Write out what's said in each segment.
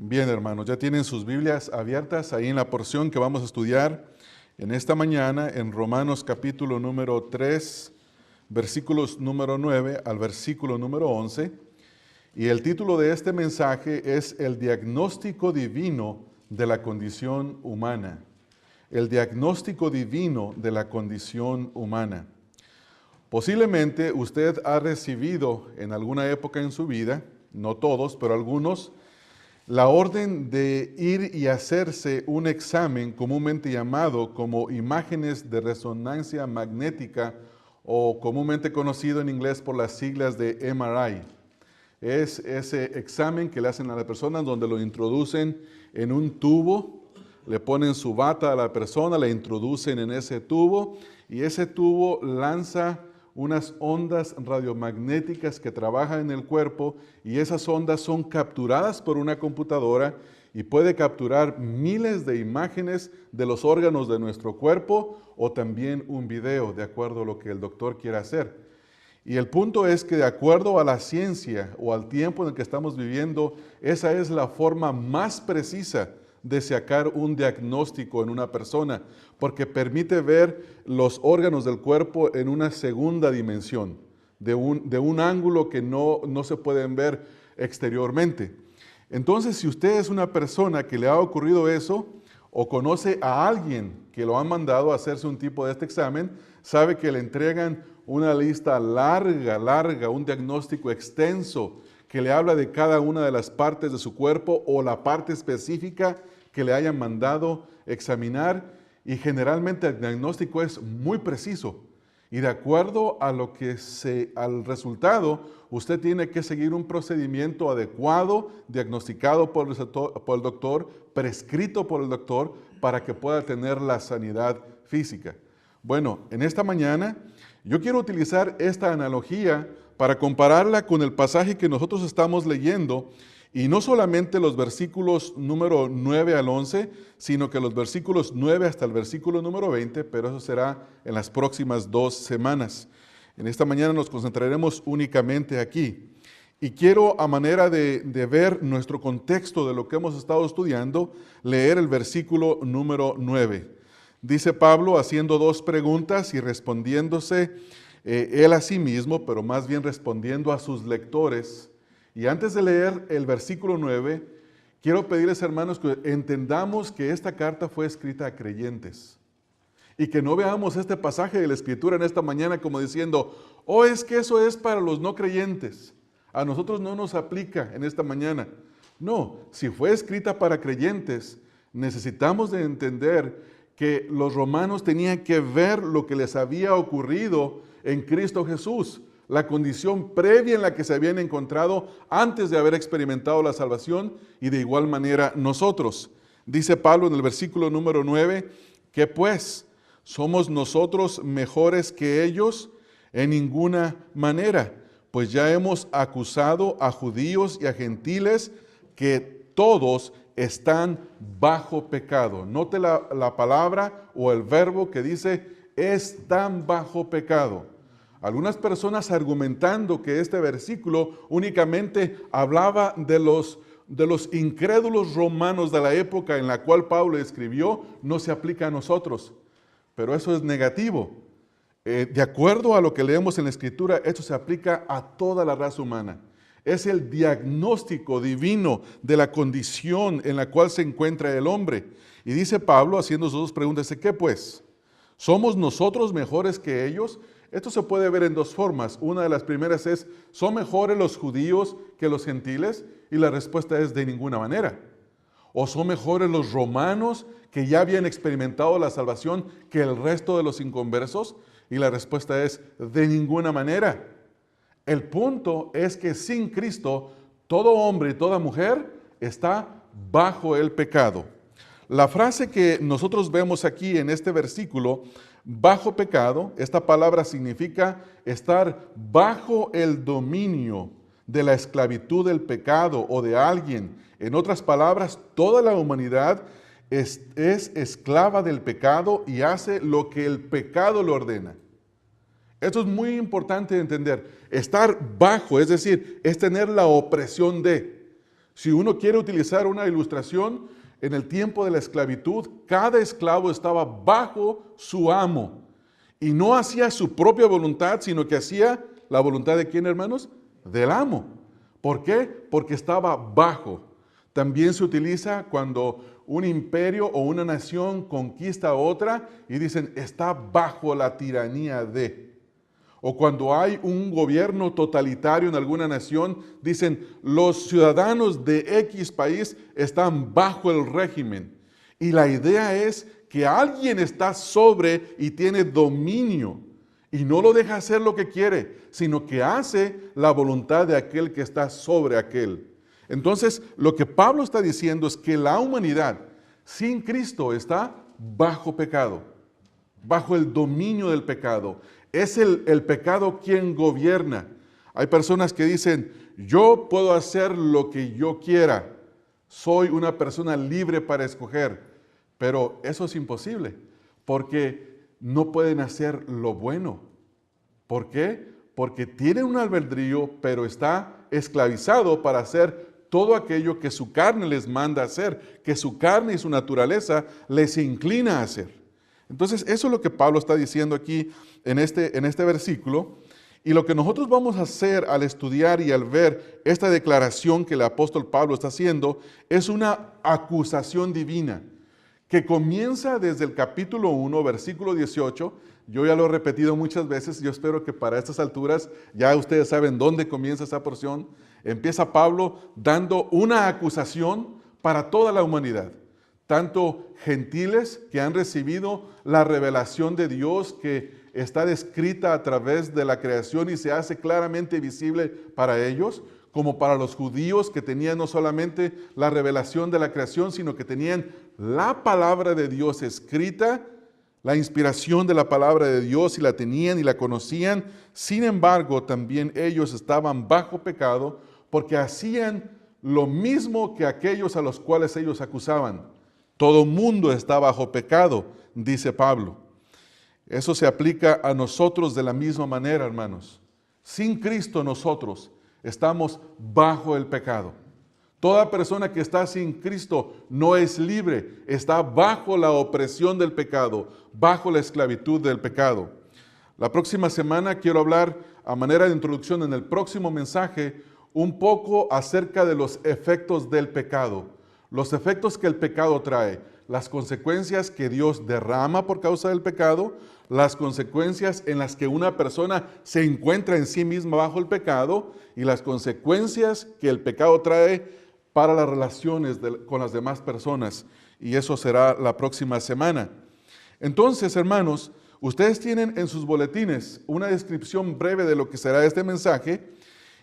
Bien, hermanos, ya tienen sus Biblias abiertas ahí en la porción que vamos a estudiar en esta mañana en Romanos capítulo número 3, versículos número 9 al versículo número 11. Y el título de este mensaje es el diagnóstico divino de la condición humana. El diagnóstico divino de la condición humana. Posiblemente usted ha recibido en alguna época en su vida, no todos, pero algunos, la orden de ir y hacerse un examen comúnmente llamado como imágenes de resonancia magnética o comúnmente conocido en inglés por las siglas de MRI. Es ese examen que le hacen a la persona donde lo introducen en un tubo, le ponen su bata a la persona, la introducen en ese tubo y ese tubo lanza unas ondas radiomagnéticas que trabajan en el cuerpo y esas ondas son capturadas por una computadora y puede capturar miles de imágenes de los órganos de nuestro cuerpo o también un video, de acuerdo a lo que el doctor quiera hacer. Y el punto es que de acuerdo a la ciencia o al tiempo en el que estamos viviendo, esa es la forma más precisa de sacar un diagnóstico en una persona, porque permite ver los órganos del cuerpo en una segunda dimensión, de un ángulo que no se pueden ver exteriormente. Entonces, si usted es una persona que le ha ocurrido eso, o conoce a alguien que lo han mandado a hacerse un tipo de este examen, sabe que le entregan una lista larga, un diagnóstico extenso que le habla de cada una de las partes de su cuerpo o la parte específica que le hayan mandado examinar, y generalmente el diagnóstico es muy preciso y de acuerdo a al resultado usted tiene que seguir un procedimiento adecuado, diagnosticado por el doctor, prescrito por el doctor para que pueda tener la sanidad física. Bueno, en esta mañana yo quiero utilizar esta analogía para compararla con el pasaje que nosotros estamos leyendo, y no solamente los versículos número 9 al 11, sino que los versículos 9 hasta el versículo número 20, pero eso será en las próximas 2 semanas. En esta mañana nos concentraremos únicamente aquí. Y quiero, a manera de ver nuestro contexto de lo que hemos estado estudiando, leer el versículo número 9. Dice Pablo haciendo dos preguntas y respondiéndose él a sí mismo, pero más bien respondiendo a sus lectores. Y antes de leer el versículo 9, quiero pedirles, hermanos, que entendamos que esta carta fue escrita a creyentes. Y que no veamos este pasaje de la Escritura en esta mañana como diciendo, oh, es que eso es para los no creyentes. A nosotros no nos aplica en esta mañana. No, si fue escrita para creyentes, necesitamos de entender que los romanos tenían que ver lo que les había ocurrido en Cristo Jesús, la condición previa en la que se habían encontrado antes de haber experimentado la salvación, y de igual manera nosotros. Dice Pablo en el versículo número 9, que pues, ¿somos nosotros mejores que ellos? En ninguna manera, pues ya hemos acusado a judíos y a gentiles que todos están bajo pecado. Note la palabra o el verbo que dice, están bajo pecado. Algunas personas argumentando que este versículo únicamente hablaba de los incrédulos romanos de la época en la cual Pablo escribió, no se aplica a nosotros. Pero eso es negativo. De acuerdo a lo que leemos en la Escritura, esto se aplica a toda la raza humana. Es el diagnóstico divino de la condición en la cual se encuentra el hombre. Y dice Pablo, haciendo sus dos preguntas, ¿qué pues? ¿Somos nosotros mejores que ellos? Esto se puede ver en dos formas. Una de las primeras es, ¿son mejores los judíos que los gentiles? Y la respuesta es de ninguna manera. ¿O son mejores los romanos que ya habían experimentado la salvación que el resto de los inconversos? Y la respuesta es de ninguna manera. El punto es que sin Cristo, todo hombre y toda mujer está bajo el pecado. La frase que nosotros vemos aquí en este versículo, bajo pecado, esta palabra significa estar bajo el dominio de la esclavitud del pecado o de alguien. En otras palabras, toda la humanidad es esclava del pecado y hace lo que el pecado le ordena. Esto es muy importante de entender. Estar bajo, es decir, es tener la opresión de. Si uno quiere utilizar una ilustración, en el tiempo de la esclavitud, cada esclavo estaba bajo su amo y no hacía su propia voluntad, sino que hacía la voluntad de ¿quién, hermanos? Del amo. ¿Por qué? Porque estaba bajo. También se utiliza cuando un imperio o una nación conquista a otra y dicen está bajo la tiranía de. O cuando hay un gobierno totalitario en alguna nación, dicen los ciudadanos de X país están bajo el régimen. Y la idea es que alguien está sobre y tiene dominio. Y no lo deja hacer lo que quiere, sino que hace la voluntad de aquel que está sobre aquel. Entonces, lo que Pablo está diciendo es que la humanidad sin Cristo está bajo pecado, bajo el dominio del pecado. Es el pecado quien gobierna. Hay personas que dicen, yo puedo hacer lo que yo quiera. Soy una persona libre para escoger. Pero eso es imposible, porque no pueden hacer lo bueno. ¿Por qué? Porque tienen un albedrío, pero está esclavizado para hacer todo aquello que su carne les manda hacer, que su carne y su naturaleza les inclina a hacer. Entonces, eso es lo que Pablo está diciendo aquí en este versículo. Y lo que nosotros vamos a hacer al estudiar y al ver esta declaración que el apóstol Pablo está haciendo, es una acusación divina, que comienza desde el capítulo 1, versículo 18. Yo ya lo he repetido muchas veces, yo espero que para estas alturas ya ustedes saben dónde comienza esa porción. Empieza Pablo dando una acusación para toda la humanidad. Tanto gentiles que han recibido la revelación de Dios que está descrita a través de la creación y se hace claramente visible para ellos, como para los judíos que tenían no solamente la revelación de la creación, sino que tenían la palabra de Dios escrita, la inspiración de la palabra de Dios y la tenían y la conocían. Sin embargo, también ellos estaban bajo pecado porque hacían lo mismo que aquellos a los cuales ellos acusaban. Todo mundo está bajo pecado, dice Pablo. Eso se aplica a nosotros de la misma manera, hermanos. Sin Cristo nosotros estamos bajo el pecado. Toda persona que está sin Cristo no es libre, está bajo la opresión del pecado, bajo la esclavitud del pecado. La próxima semana quiero hablar a manera de introducción en el próximo mensaje un poco acerca de los efectos del pecado. Los efectos que el pecado trae, las consecuencias que Dios derrama por causa del pecado, las consecuencias en las que una persona se encuentra en sí misma bajo el pecado y las consecuencias que el pecado trae para las relaciones con las demás personas. Y eso será la próxima semana. Entonces, hermanos, ustedes tienen en sus boletines una descripción breve de lo que será este mensaje.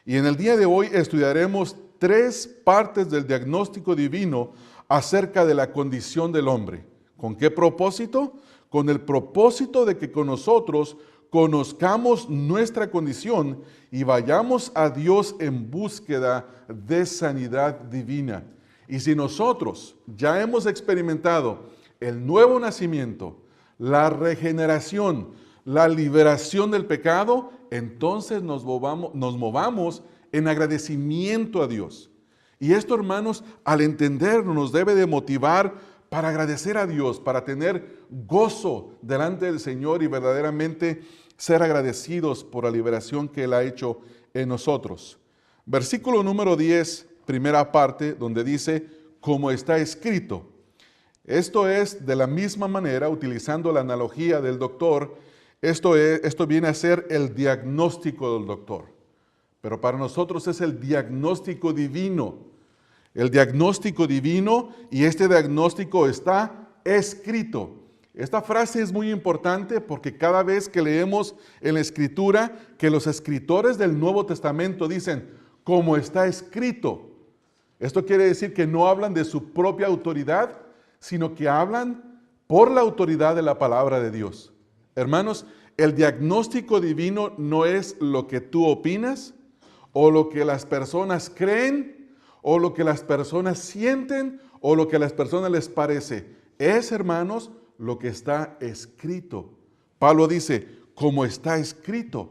Y en el día de hoy estudiaremos 3 partes del diagnóstico divino acerca de la condición del hombre. ¿Con qué propósito? Con el propósito de que con nosotros conozcamos nuestra condición y vayamos a Dios en búsqueda de sanidad divina. Y si nosotros ya hemos experimentado el nuevo nacimiento, la regeneración, la liberación del pecado, entonces nos movamos en agradecimiento a Dios. Y esto, hermanos, al entenderlo nos debe de motivar para agradecer a Dios, para tener gozo delante del Señor y verdaderamente ser agradecidos por la liberación que Él ha hecho en nosotros. Versículo número 10, primera parte, donde dice, como está escrito. Esto es de la misma manera, utilizando la analogía del doctor, esto viene a ser el diagnóstico del doctor. Pero para nosotros es el diagnóstico divino. El diagnóstico divino, y este diagnóstico está escrito. Esta frase es muy importante porque cada vez que leemos en la Escritura que los escritores del Nuevo Testamento dicen, como está escrito. Esto quiere decir que no hablan de su propia autoridad, sino que hablan por la autoridad de la palabra de Dios. Hermanos, el diagnóstico divino no es lo que tú opinas, o lo que las personas creen, o lo que las personas sienten, o lo que a las personas les parece. Es, hermanos, lo que está escrito. Pablo dice, como está escrito.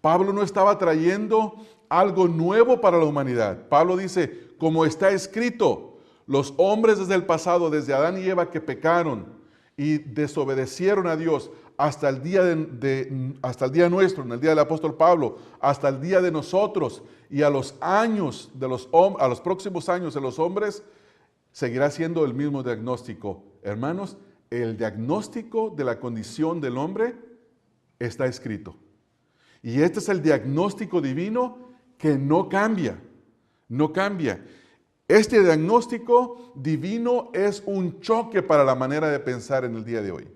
Pablo no estaba trayendo algo nuevo para la humanidad. Pablo dice, como está escrito, los hombres desde el pasado, desde Adán y Eva que pecaron y desobedecieron a Dios, hasta el día hasta el día nuestro, en el día del apóstol Pablo, hasta el día de nosotros y a los años a los próximos años de los hombres, seguirá siendo el mismo diagnóstico. Hermanos, el diagnóstico de la condición del hombre está escrito. Y este es el diagnóstico divino que no cambia, no cambia. Este diagnóstico divino es un choque para la manera de pensar en el día de hoy.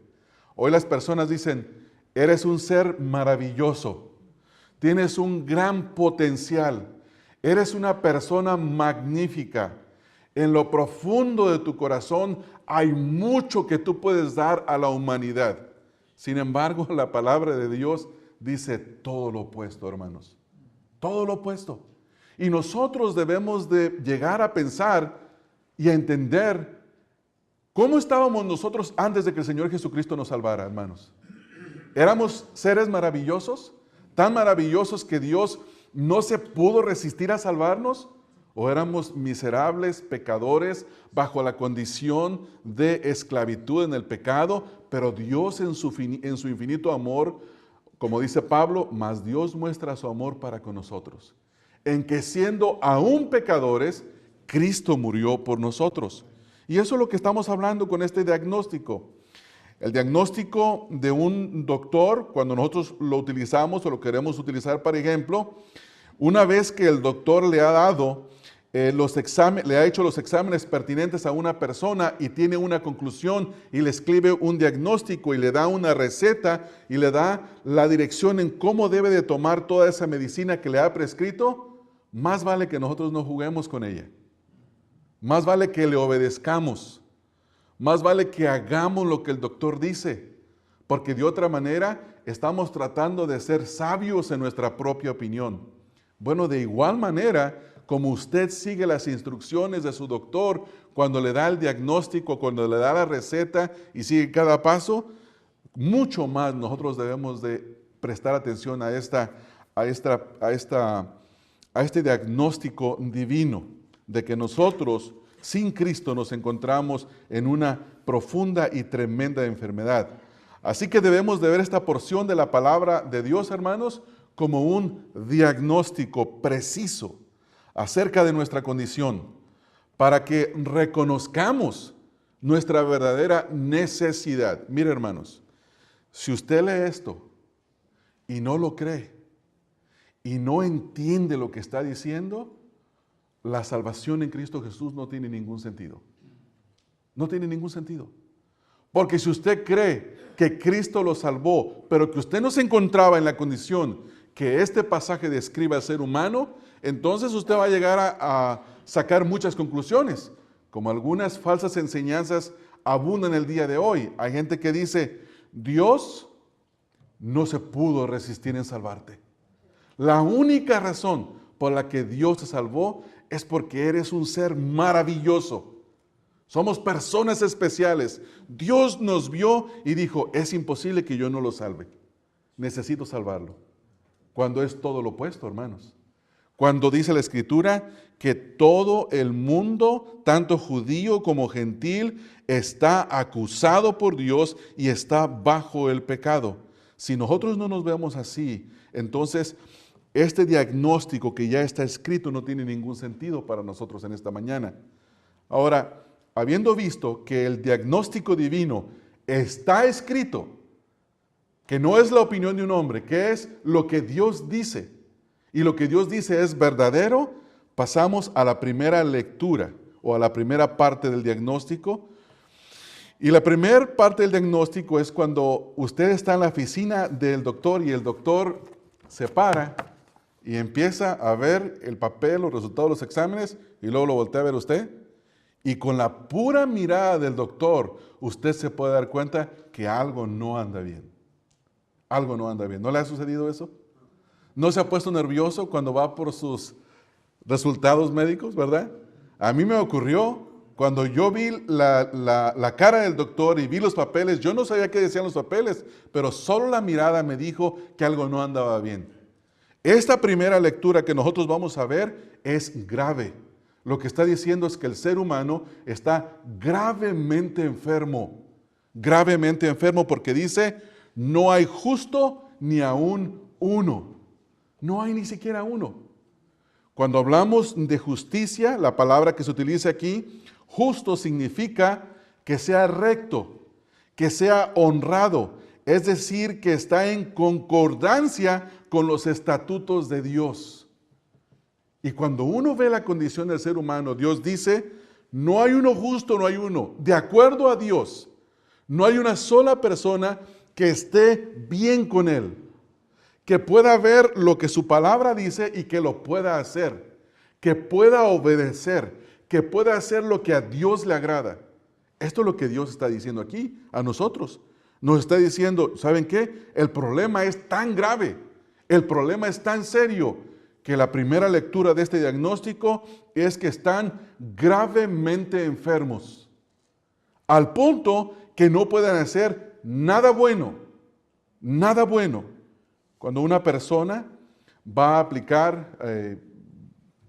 Hoy las personas dicen, eres un ser maravilloso, tienes un gran potencial, eres una persona magnífica. En lo profundo de tu corazón hay mucho que tú puedes dar a la humanidad. Sin embargo, la palabra de Dios dice todo lo opuesto, hermanos. Todo lo opuesto. Y nosotros debemos de llegar a pensar y a entender cómo estábamos nosotros antes de que el Señor Jesucristo nos salvara, hermanos. ¿Éramos seres maravillosos? ¿Tan maravillosos que Dios no se pudo resistir a salvarnos? ¿O éramos miserables, pecadores, bajo la condición de esclavitud en el pecado? Pero Dios en su infinito amor, como dice Pablo, mas Dios muestra su amor para con nosotros, en que siendo aún pecadores, Cristo murió por nosotros. Y eso es lo que estamos hablando con este diagnóstico. El diagnóstico de un doctor, cuando nosotros lo utilizamos o lo queremos utilizar, por ejemplo, una vez que el doctor le ha dado le ha hecho los exámenes pertinentes a una persona y tiene una conclusión y le escribe un diagnóstico y le da una receta y le da la dirección en cómo debe de tomar toda esa medicina que le ha prescrito, más vale que nosotros no juguemos con ella. Más vale que le obedezcamos. Más vale que hagamos lo que el doctor dice, porque de otra manera estamos tratando de ser sabios en nuestra propia opinión. Bueno, de igual manera, como usted sigue las instrucciones de su doctor cuando le da el diagnóstico, cuando le da la receta y sigue cada paso, mucho más nosotros debemos de prestar atención a este diagnóstico divino de que nosotros sin Cristo nos encontramos en una profunda y tremenda enfermedad. Así que debemos de ver esta porción de la palabra de Dios, hermanos, como un diagnóstico preciso acerca de nuestra condición, para que reconozcamos nuestra verdadera necesidad. Mire, hermanos, si usted lee esto y no lo cree y no entiende lo que está diciendo, la salvación en Cristo Jesús no tiene ningún sentido. No tiene ningún sentido. Porque si usted cree que Cristo lo salvó, pero que usted no se encontraba en la condición que este pasaje describe al ser humano, entonces usted va a llegar a sacar muchas conclusiones, como algunas falsas enseñanzas abundan el día de hoy. Hay gente que dice, Dios no se pudo resistir en salvarte. La única razón por la que Dios te salvó es porque eres un ser maravilloso. Somos personas especiales. Dios nos vio y dijo, es imposible que yo no lo salve. Necesito salvarlo. Cuando es todo lo opuesto, hermanos. Cuando dice la Escritura que todo el mundo, tanto judío como gentil, está acusado por Dios y está bajo el pecado. Si nosotros no nos vemos así, entonces este diagnóstico que ya está escrito no tiene ningún sentido para nosotros en esta mañana. Ahora, habiendo visto que el diagnóstico divino está escrito, que no es la opinión de un hombre, que es lo que Dios dice, y lo que Dios dice es verdadero, pasamos a la primera lectura o a la primera parte del diagnóstico. Y la primera parte del diagnóstico es cuando usted está en la oficina del doctor y el doctor se para y empieza a ver el papel, los resultados de los exámenes y luego lo voltea a ver usted. Y con la pura mirada del doctor, usted se puede dar cuenta que algo no anda bien. Algo no anda bien. ¿No le ha sucedido eso? ¿No se ha puesto nervioso cuando va por sus resultados médicos, verdad? A mí me ocurrió cuando yo vi la cara del doctor y vi los papeles. Yo no sabía qué decían los papeles, pero solo la mirada me dijo que algo no andaba bien. Esta primera lectura que nosotros vamos a ver es grave. Lo que está diciendo es que el ser humano está gravemente enfermo porque dice, no hay justo ni aún uno. No hay ni siquiera uno. Cuando hablamos de justicia, la palabra que se utiliza aquí, justo significa que sea recto, que sea honrado, es decir, que está en concordancia con los estatutos de Dios. Y cuando uno ve la condición del ser humano, Dios dice, no hay uno justo, no hay uno. De acuerdo a Dios, no hay una sola persona que esté bien con Él, que pueda ver lo que su palabra dice y que lo pueda hacer, que pueda obedecer, que pueda hacer lo que a Dios le agrada. Esto es lo que Dios está diciendo aquí a nosotros. Nos está diciendo, ¿saben qué? El problema es tan grave, el problema es tan serio, que la primera lectura de este diagnóstico es que están gravemente enfermos, al punto que no pueden hacer nada bueno, nada bueno. Cuando una persona va a aplicar,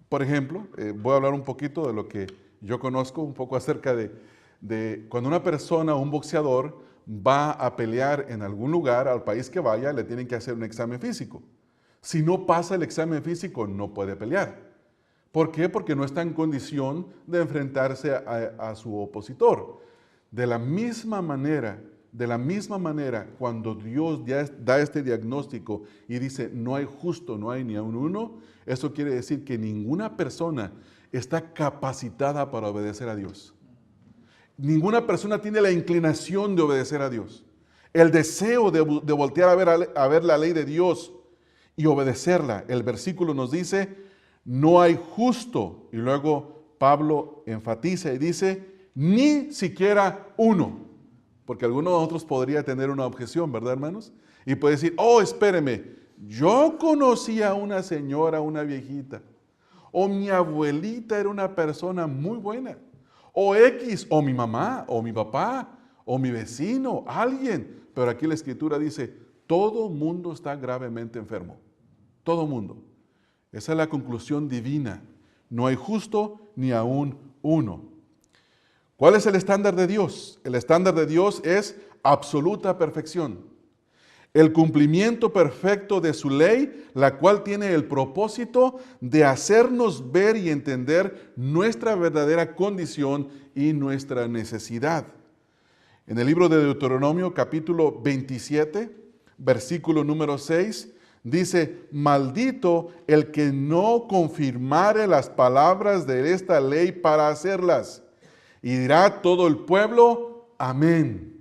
por ejemplo, voy a hablar un poquito de lo que yo conozco, un poco acerca de cuando una persona, un boxeador, va a pelear en algún lugar, al país que vaya, le tienen que hacer un examen físico. Si no pasa el examen físico, no puede pelear. ¿Por qué? Porque no está en condición de enfrentarse a su opositor. De la misma manera, cuando Dios ya da este diagnóstico y dice, no hay justo, no hay ni aun uno, eso quiere decir que ninguna persona está capacitada para obedecer a Dios. Ninguna persona tiene la inclinación de obedecer a Dios. El deseo de voltear a ver la ley de Dios y obedecerla. El versículo nos dice, no hay justo. Y luego Pablo enfatiza y dice, ni siquiera uno. Porque alguno de nosotros podría tener una objeción, ¿verdad, hermanos? Y puede decir, oh, espéreme, yo conocí a una señora, una viejita, o mi abuelita era una persona muy buena, o X, o mi mamá, o mi papá, o mi vecino, alguien. Pero aquí la Escritura dice, todo mundo está gravemente enfermo. Todo mundo. Esa es la conclusión divina. No hay justo ni aún uno. ¿Cuál es el estándar de Dios? El estándar de Dios es absoluta perfección. El cumplimiento perfecto de su ley, la cual tiene el propósito de hacernos ver y entender nuestra verdadera condición y nuestra necesidad. En el libro de Deuteronomio, capítulo 27, versículo número 6, dice, maldito el que no confirmare las palabras de esta ley para hacerlas. Y dirá todo el pueblo, amén.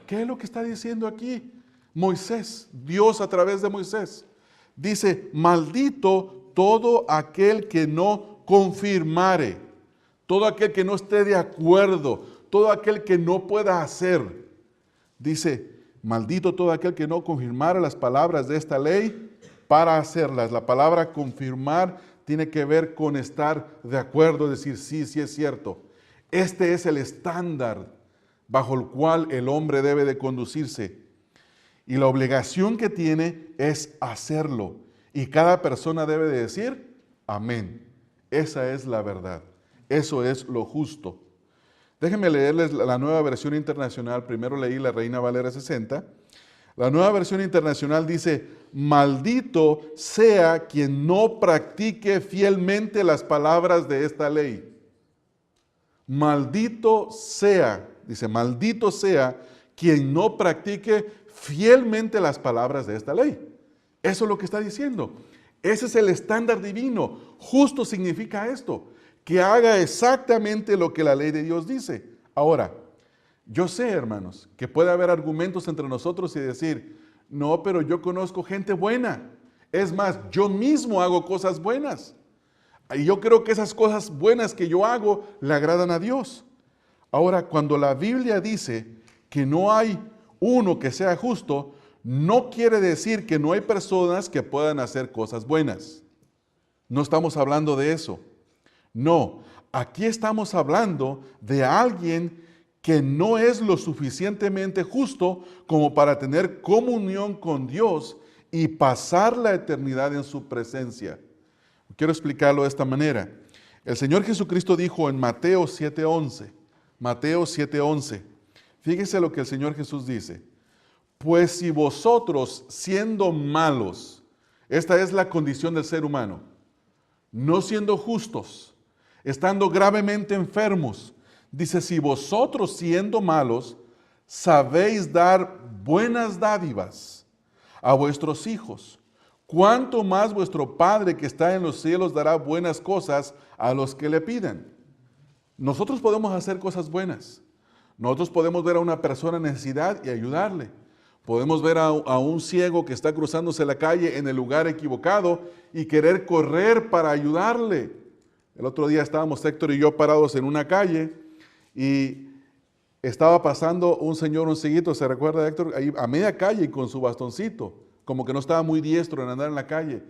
¿Qué es lo que está diciendo aquí Moisés? Dios a través de Moisés. Dice, maldito todo aquel que no confirmare, todo aquel que no esté de acuerdo, todo aquel que no pueda hacer. Dice, maldito todo aquel que no confirmare las palabras de esta ley para hacerlas. La palabra confirmar tiene que ver con estar de acuerdo, decir, sí, sí es cierto. Este es el estándar bajo el cual el hombre debe de conducirse. Y la obligación que tiene es hacerlo. Y cada persona debe de decir, amén. Esa es la verdad. Eso es lo justo. Déjenme leerles la Nueva Versión Internacional. Primero leí la Reina Valera 60. La Nueva Versión Internacional dice, maldito sea quien no practique fielmente las palabras de esta ley. Maldito sea, dice, maldito sea quien no practique fielmente las palabras de esta ley. Eso es lo que está diciendo. Ese es el estándar divino. Justo significa esto, que haga exactamente lo que la ley de Dios dice. Ahora, yo sé, hermanos, que puede haber argumentos entre nosotros y decir, no, pero yo conozco gente buena. Es más, yo mismo hago cosas buenas. Y yo creo que esas cosas buenas que yo hago le agradan a Dios. Ahora, cuando la Biblia dice que no hay uno que sea justo, no quiere decir que no hay personas que puedan hacer cosas buenas. No estamos hablando de eso. No, aquí estamos hablando de alguien que no es lo suficientemente justo como para tener comunión con Dios y pasar la eternidad en su presencia. Quiero explicarlo de esta manera. El Señor Jesucristo dijo en Mateo 7:11, Mateo 7:11, fíjese lo que el Señor Jesús dice, pues si vosotros siendo malos, esta es la condición del ser humano, no siendo justos, estando gravemente enfermos, dice, si vosotros siendo malos, sabéis dar buenas dádivas a vuestros hijos, ¿cuánto más vuestro Padre que está en los cielos dará buenas cosas a los que le piden? Nosotros podemos hacer cosas buenas. Nosotros podemos ver a una persona en necesidad y ayudarle. Podemos ver a un ciego que está cruzándose la calle en el lugar equivocado y querer correr para ayudarle. El otro día estábamos Héctor y yo parados en una calle y estaba pasando un señor, un cieguito, ¿se recuerda, Héctor? Ahí a media calle con su bastoncito, como que no estaba muy diestro en andar en la calle.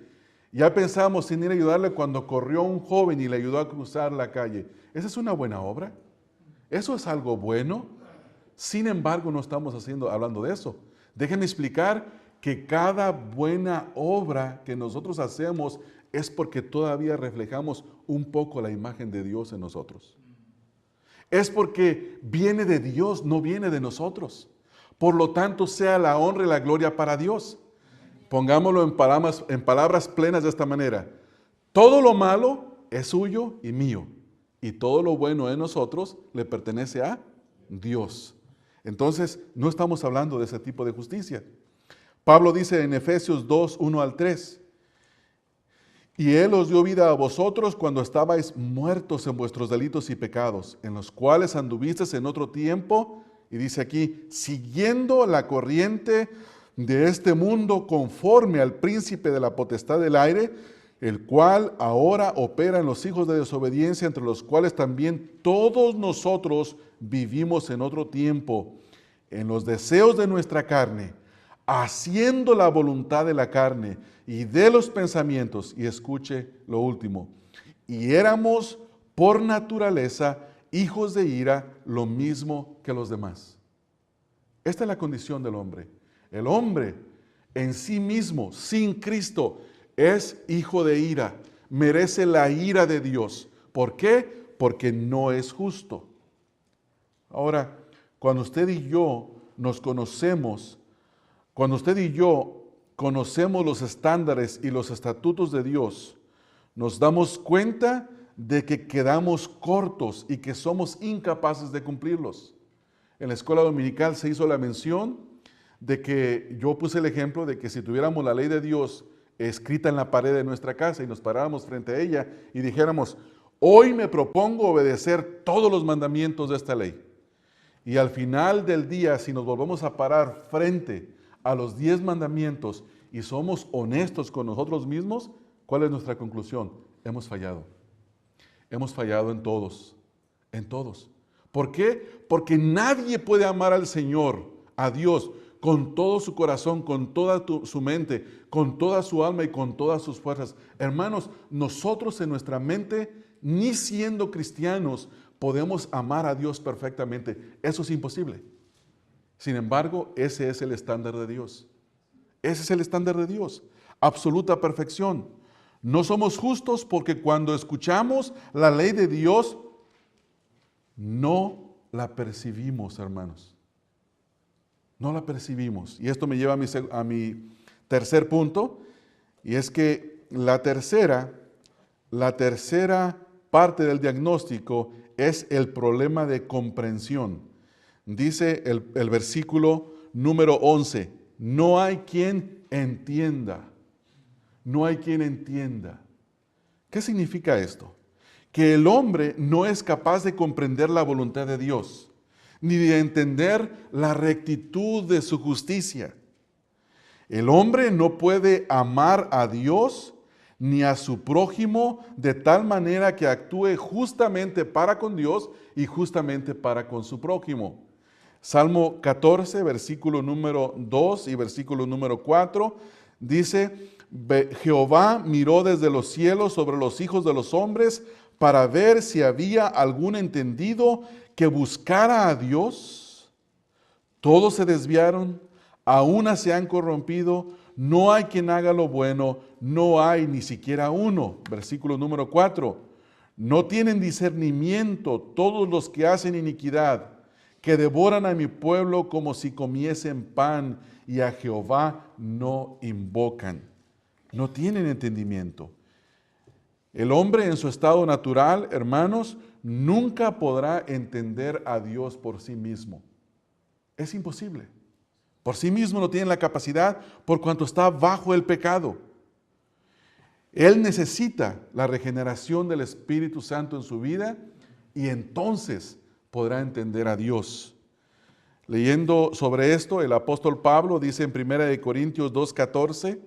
Ya pensamos sin ir a ayudarle cuando corrió un joven y le ayudó a cruzar la calle. ¿Esa es una buena obra? ¿Eso es algo bueno? Sin embargo, no estamos hablando de eso. Déjenme explicar que cada buena obra que nosotros hacemos es porque todavía reflejamos un poco la imagen de Dios en nosotros. Es porque viene de Dios, no viene de nosotros. Por lo tanto, sea la honra y la gloria para Dios. Pongámoslo en palabras plenas de esta manera. Todo lo malo es suyo y mío. Y todo lo bueno de nosotros le pertenece a Dios. Entonces, no estamos hablando de ese tipo de justicia. Pablo dice en Efesios 2, 1 al 3, y Él os dio vida a vosotros cuando estabais muertos en vuestros delitos y pecados, en los cuales anduvisteis en otro tiempo, y dice aquí, siguiendo la corriente de este mundo conforme al príncipe de la potestad del aire, el cual ahora opera en los hijos de desobediencia, entre los cuales también todos nosotros vivimos en otro tiempo, en los deseos de nuestra carne, haciendo la voluntad de la carne y de los pensamientos, y escuche lo último, y éramos por naturaleza hijos de ira, lo mismo que los demás. Esta es la condición del hombre. El hombre en sí mismo, sin Cristo, es hijo de ira, merece la ira de Dios. ¿Por qué? Porque no es justo. Ahora, cuando usted y yo nos conocemos, cuando usted y yo conocemos los estándares y los estatutos de Dios, nos damos cuenta de que quedamos cortos y que somos incapaces de cumplirlos. En la escuela dominical se hizo la mención de que yo puse el ejemplo de que si tuviéramos la ley de Dios escrita en la pared de nuestra casa y nos paráramos frente a ella y dijéramos, hoy me propongo obedecer todos los mandamientos de esta ley. Y al final del día, si nos volvemos a parar frente a los 10 mandamientos y somos honestos con nosotros mismos, ¿cuál es nuestra conclusión? Hemos fallado. Hemos fallado en todos, en todos. ¿Por qué? Porque nadie puede amar al Señor, a Dios, con todo su corazón, con toda su mente, con toda su alma y con todas sus fuerzas. Hermanos, nosotros en nuestra mente, ni siendo cristianos, podemos amar a Dios perfectamente. Eso es imposible. Sin embargo, ese es el estándar de Dios. Ese es el estándar de Dios. Absoluta perfección. No somos justos porque cuando escuchamos la ley de Dios, no la percibimos, hermanos. No la percibimos. Y esto me lleva a mi tercer punto, y es que la tercera parte del diagnóstico es el problema de comprensión. Dice el versículo número 11, no hay quien entienda. No hay quien entienda. ¿Qué significa esto? Que el hombre no es capaz de comprender la voluntad de Dios, ni de entender la rectitud de su justicia. El hombre no puede amar a Dios ni a su prójimo de tal manera que actúe justamente para con Dios y justamente para con su prójimo. Salmo 14, versículo número 2 y versículo número 4, dice, Jehová miró desde los cielos sobre los hijos de los hombres para ver si había algún entendido que buscara a Dios. Todos se desviaron, a una se han corrompido, no hay quien haga lo bueno, no hay ni siquiera uno. Versículo número 4. No tienen discernimiento todos los que hacen iniquidad, que devoran a mi pueblo como si comiesen pan, y a Jehová no invocan. No tienen entendimiento. El hombre en su estado natural, hermanos, nunca podrá entender a Dios por sí mismo. Es imposible. Por sí mismo no tiene la capacidad por cuanto está bajo el pecado. Él necesita la regeneración del Espíritu Santo en su vida y entonces podrá entender a Dios. Leyendo sobre esto, el apóstol Pablo dice en 1 Corintios 2:14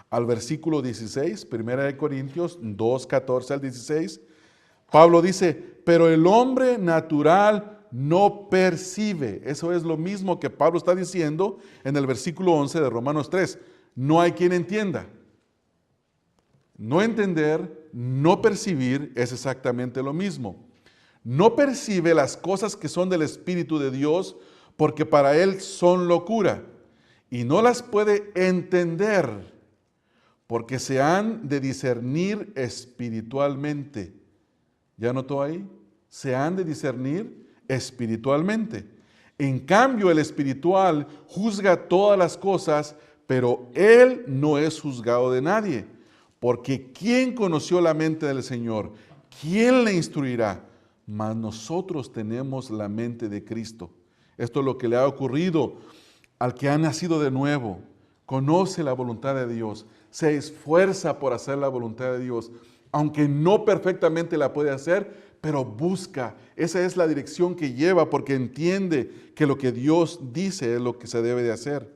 al versículo 16, 1 Corintios 2:14 al 16, Pablo dice, pero el hombre natural no percibe. Eso es lo mismo que Pablo está diciendo en el versículo 11 de Romanos 3. No hay quien entienda. No entender, no percibir es exactamente lo mismo. No percibe las cosas que son del Espíritu de Dios porque para él son locura y no las puede entender porque se han de discernir espiritualmente. ¿Ya notó ahí? Se han de discernir espiritualmente. En cambio, el espiritual juzga todas las cosas, pero él no es juzgado de nadie. Porque ¿quién conoció la mente del Señor? ¿Quién le instruirá? Mas nosotros tenemos la mente de Cristo. Esto es lo que le ha ocurrido al que ha nacido de nuevo. Conoce la voluntad de Dios. Se esfuerza por hacer la voluntad de Dios. Aunque no perfectamente la puede hacer, pero busca. Esa es la dirección que lleva porque entiende que lo que Dios dice es lo que se debe de hacer.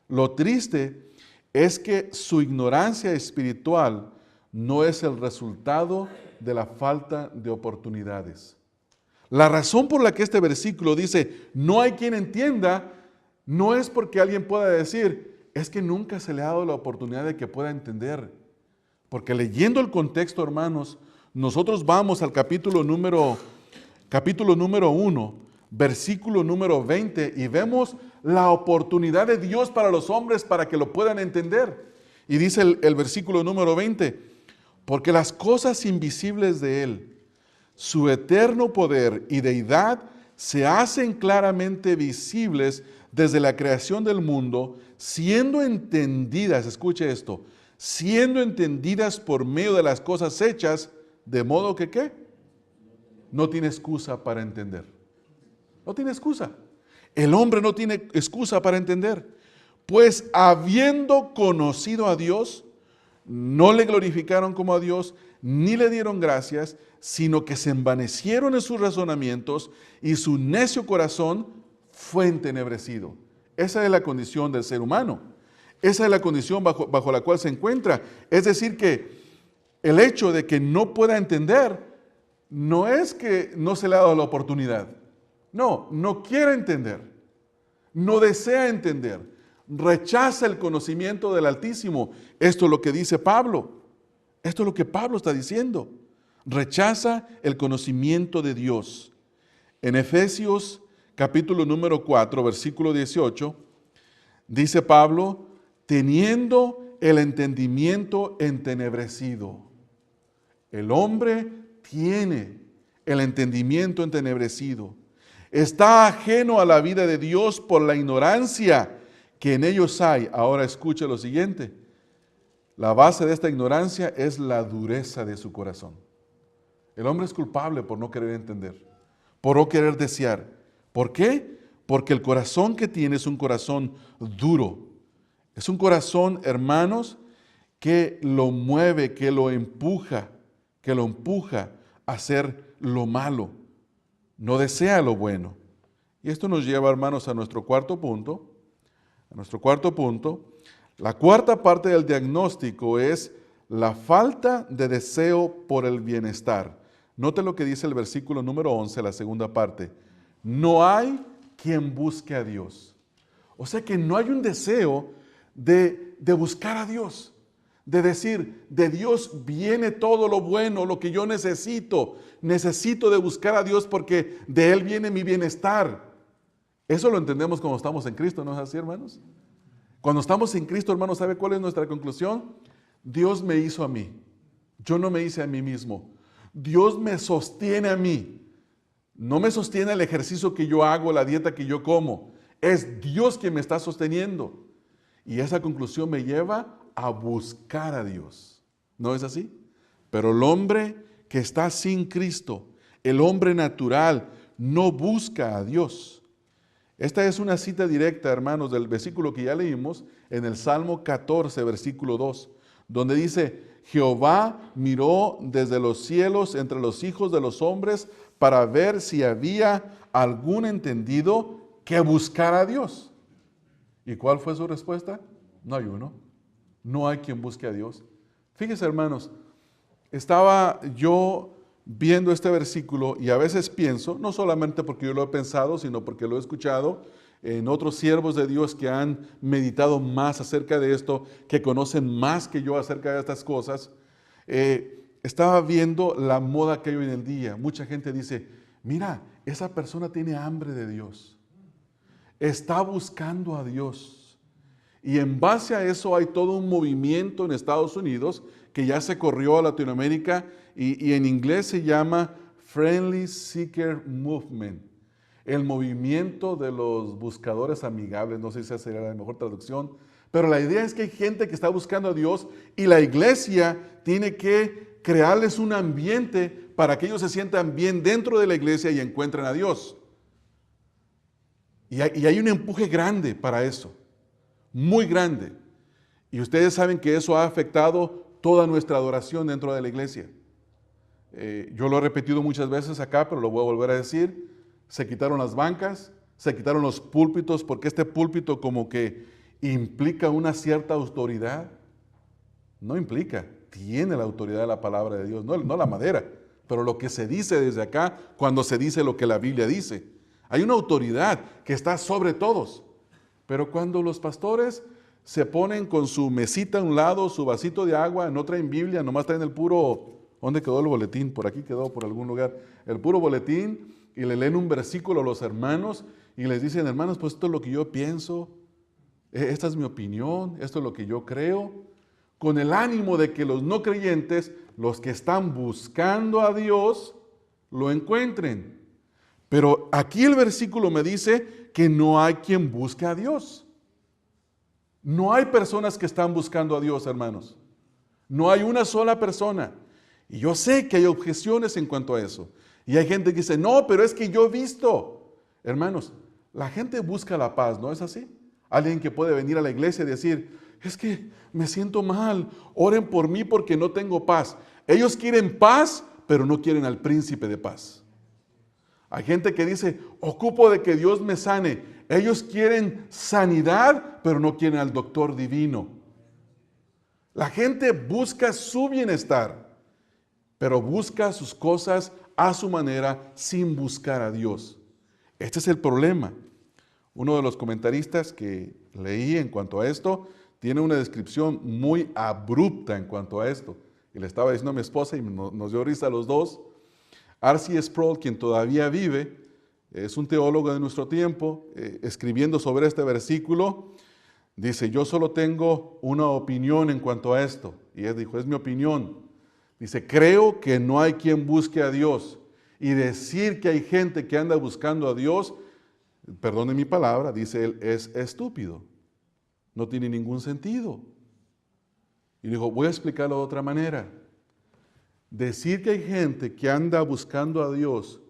Lo triste es que su ignorancia espiritual no es el resultado de la falta de oportunidades. La razón por la que este versículo dice, no hay quien entienda, no es porque alguien pueda decir, es que nunca se le ha dado la oportunidad de que pueda entender. Porque leyendo el contexto, hermanos, nosotros vamos al capítulo número 1, versículo número 20, y vemos la oportunidad de Dios para los hombres para que lo puedan entender. Y dice el versículo número 20, porque las cosas invisibles de Él, su eterno poder y deidad, se hacen claramente visibles desde la creación del mundo, siendo entendidas, escuche esto, siendo entendidas por medio de las cosas hechas, de modo que ¿qué? No tiene excusa para entender. No tiene excusa. El hombre no tiene excusa para entender. Pues habiendo conocido a Dios, no le glorificaron como a Dios, ni le dieron gracias, sino que se envanecieron en sus razonamientos y su necio corazón fue entenebrecido. Esa es la condición del ser humano. Esa es la condición bajo la cual se encuentra. Es decir que el hecho de que no pueda entender no es que no se le ha dado la oportunidad. No, no quiere entender. No desea entender. Rechaza el conocimiento del Altísimo. Esto es lo que dice Pablo. Esto es lo que Pablo está diciendo. Rechaza el conocimiento de Dios. En Efesios capítulo número 4, versículo 18, dice Pablo, teniendo el entendimiento entenebrecido. El hombre tiene el entendimiento entenebrecido. Está ajeno a la vida de Dios por la ignorancia que en ellos hay. Ahora escuche lo siguiente. La base de esta ignorancia es la dureza de su corazón. El hombre es culpable por no querer entender, por no querer desear. ¿Por qué? Porque el corazón que tiene es un corazón duro. Es un corazón, hermanos, que lo mueve, que lo empuja a hacer lo malo. No desea lo bueno. Y esto nos lleva, hermanos, a nuestro cuarto punto. La cuarta parte del diagnóstico es la falta de deseo por el bienestar. Note lo que dice el versículo número 11, la segunda parte. No hay quien busque a Dios. O sea que no hay un deseo de buscar a Dios. De decir, de Dios viene todo lo bueno, lo que yo necesito. Necesito de buscar a Dios porque de Él viene mi bienestar. Eso lo entendemos cuando estamos en Cristo, ¿no es así, hermanos? Cuando estamos en Cristo, hermanos, ¿sabe cuál es nuestra conclusión? Dios me hizo a mí. Yo no me hice a mí mismo. Dios me sostiene a mí. No me sostiene el ejercicio que yo hago, la dieta que yo como. Es Dios quien me está sosteniendo. Y esa conclusión me lleva a buscar a Dios. ¿No es así? Pero el hombre que está sin Cristo, el hombre natural, no busca a Dios. Esta es una cita directa, hermanos, del versículo que ya leímos en el Salmo 14, versículo 2, donde dice: Jehová miró desde los cielos entre los hijos de los hombres para ver si había algún entendido que buscara a Dios. ¿Y cuál fue su respuesta? No hay uno. No hay quien busque a Dios. Fíjense, hermanos, estaba yo viendo este versículo y a veces pienso, no solamente porque yo lo he pensado, sino porque lo he escuchado en otros siervos de Dios que han meditado más acerca de esto, que conocen más que yo acerca de estas cosas. Estaba viendo la moda que hay hoy en el día. Mucha gente dice: mira, esa persona tiene hambre de Dios, está buscando a Dios. Y en base a eso hay todo un movimiento en Estados Unidos que ya se corrió a Latinoamérica y en inglés se llama Friendly Seeker Movement, el movimiento de los buscadores amigables. No sé si esa sería la mejor traducción, pero la idea es que hay gente que está buscando a Dios y la iglesia tiene que crearles un ambiente para que ellos se sientan bien dentro de la iglesia y encuentren a Dios. Y hay un empuje grande para eso, muy grande. Y ustedes saben que eso ha afectado toda nuestra adoración dentro de la iglesia. Yo lo he repetido muchas veces acá, pero lo voy a volver a decir. Se quitaron las bancas, se quitaron los púlpitos, porque este púlpito como que implica una cierta autoridad. No implica, tiene la autoridad de la palabra de Dios, no la madera, pero lo que se dice desde acá cuando se dice lo que la Biblia dice. Hay una autoridad que está sobre todos. Pero cuando los pastores se ponen con su mesita a un lado, su vasito de agua, no traen Biblia, nomás traen el puro... ¿Dónde quedó el boletín? Por aquí quedó, por algún lugar. El puro boletín, y le leen un versículo a los hermanos y les dicen: hermanos, pues esto es lo que yo pienso, esta es mi opinión, esto es lo que yo creo, con el ánimo de que los no creyentes, los que están buscando a Dios, lo encuentren. Pero aquí el versículo me dice que no hay quien busque a Dios. No hay personas que están buscando a Dios, hermanos. No hay una sola persona. Y yo sé que hay objeciones en cuanto a eso. Y hay gente que dice: no, pero es que yo he visto. Hermanos, la gente busca la paz, ¿no es así? Alguien que puede venir a la iglesia y decir: es que me siento mal, oren por mí porque no tengo paz. Ellos quieren paz, pero no quieren al príncipe de paz. Hay gente que dice: ocupo de que Dios me sane. Ellos quieren sanidad, pero no quieren al doctor divino. La gente busca su bienestar, pero busca sus cosas a su manera sin buscar a Dios. Este es el problema. Uno de los comentaristas que leí en cuanto a esto tiene una descripción muy abrupta en cuanto a esto. Y le estaba diciendo a mi esposa y nos dio risa a los dos. R.C. Sproul, quien todavía vive, es un teólogo de nuestro tiempo, escribiendo sobre este versículo, dice: yo solo tengo una opinión en cuanto a esto. Y él dijo: es mi opinión. Dice: creo que no hay quien busque a Dios. Y decir que hay gente que anda buscando a Dios, perdone mi palabra, dice él, es estúpido. No tiene ningún sentido. Y dijo: voy a explicarlo de otra manera. Decir que hay gente que anda buscando a Dios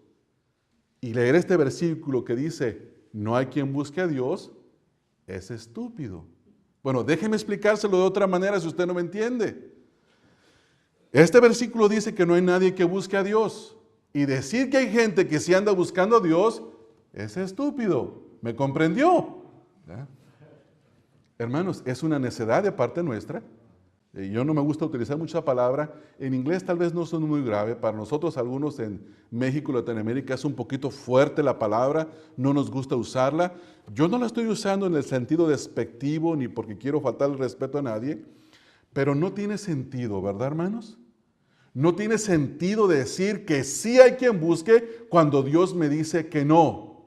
y leer este versículo que dice: no hay quien busque a Dios, es estúpido. Bueno, déjeme explicárselo de otra manera si usted no me entiende. Este versículo dice que no hay nadie que busque a Dios. Y decir que hay gente que sí anda buscando a Dios es estúpido. ¿Me comprendió? ¿Ya? Hermanos, es una necedad de parte nuestra. Yo no me gusta utilizar mucha palabra. En inglés tal vez no son muy grave. Para nosotros, algunos en México y Latinoamérica, es un poquito fuerte la palabra. No nos gusta usarla. Yo no la estoy usando en el sentido despectivo ni porque quiero faltar el respeto a nadie. Pero no tiene sentido, ¿verdad, hermanos? No tiene sentido decir que sí hay quien busque cuando Dios me dice que no.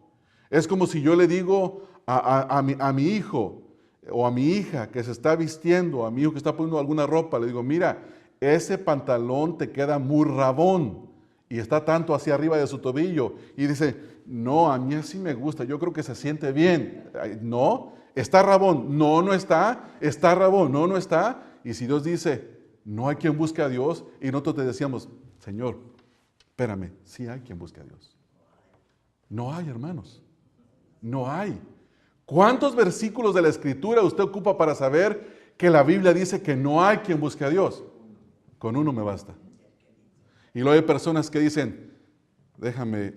Es como si yo le digo a mi hijo o a mi hija que se está vistiendo, a mi hijo que está poniendo alguna ropa, le digo: mira, ese pantalón te queda muy rabón. y está tanto hacia arriba de su tobillo y dice, no, a mí así me gusta, yo creo que se siente bien. No, está Rabón, no, no está Rabón, no, no está. Y si Dios dice, no hay quien busque a Dios, y nosotros te decíamos, Señor, espérame, sí hay quien busque a Dios. No hay, hermanos, no hay. ¿Cuántos versículos de la Escritura usted ocupa para saber que la Biblia dice que no hay quien busque a Dios? Con uno me basta. Y luego hay personas que dicen, déjame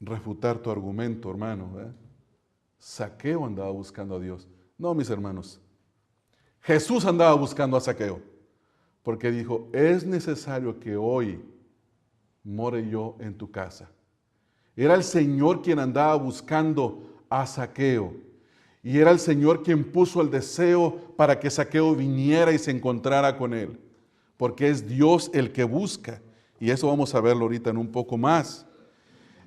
refutar tu argumento, hermano. Zaqueo andaba buscando a Dios. No, mis hermanos. Jesús andaba buscando a Zaqueo. Porque dijo, es necesario que hoy more yo en tu casa. Era el Señor quien andaba buscando a Zaqueo. Y era el Señor quien puso el deseo para que Zaqueo viniera y se encontrara con él. Porque es Dios el que busca. Y eso vamos a verlo ahorita en un poco más.